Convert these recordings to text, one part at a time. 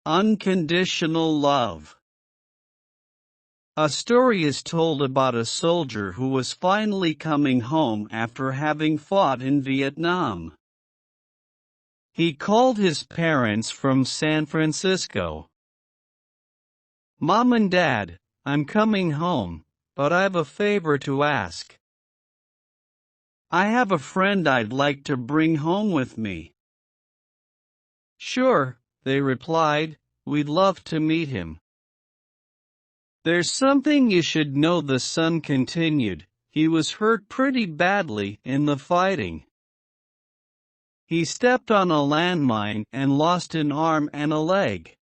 Unconditional love. A story is told about a soldier who was finally coming home after having fought in Vietnam. He called his parents from San Francisco. "Mom and Dad, I'm coming home, but I've a favor to ask. I have a friend I'd like to bring home with me." "Sure," they replied, "we'd love to meet him." "There's something you should know," the son continued. "He was hurt pretty badly in the fighting. He stepped on a landmine and lost an arm and a leg.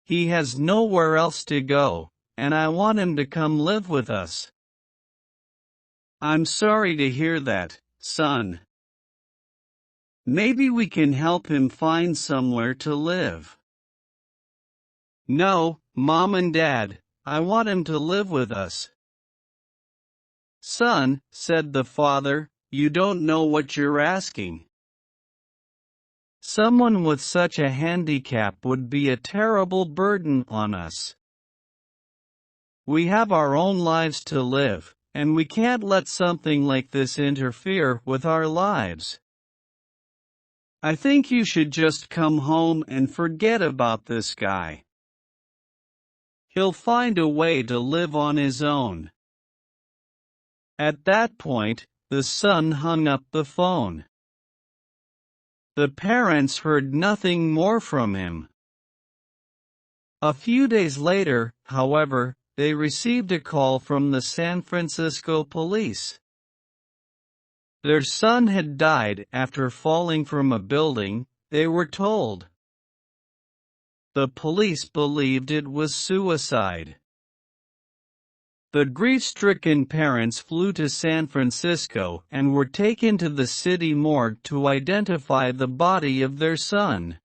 He has nowhere else to go, and I want him to come live with us." "I'm sorry to hear that, son. Maybe we can help him find somewhere to live." "No, Mom and Dad, I want him to live with us." "Son," said the father, "you don't know what you're asking. Someone with such a handicap would be a terrible burden on us. We have our own lives to live, and we can't let something like this interfere with our lives. I think you should just come home and forget about this guy. He'll find a way to live on his own." At that point, the son hung up the phone. The parents heard nothing more from him. A few days later, however, they received a call from the San Francisco police. Their son had died after falling from a building, they were told. The police believed it was suicide. The grief-stricken parents flew to San Francisco and were taken to the city morgue to identify the body of their son.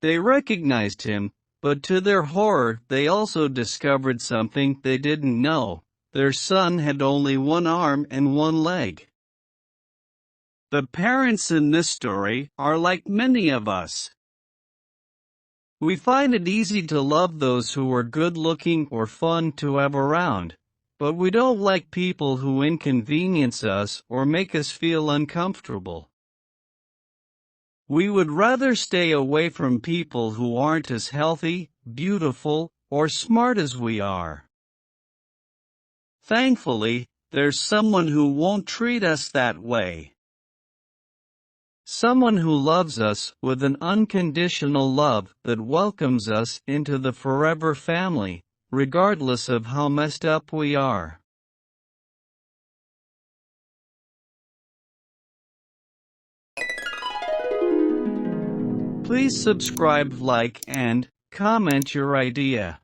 They recognized him, but to their horror they also discovered something they didn't know: their son had only one arm and one leg. The parents in this story are like many of us. We find it easy to love those who are good-looking or fun to have around, but we don't like people who inconvenience us or make us feel uncomfortable. We would rather stay away from people who aren't as healthy, beautiful, or smart as we are. Thankfully, there's someone who won't treat us that way. Someone who loves us with an unconditional love that welcomes us into the forever family, regardless of how messed up we are. Please subscribe, like, and comment your idea.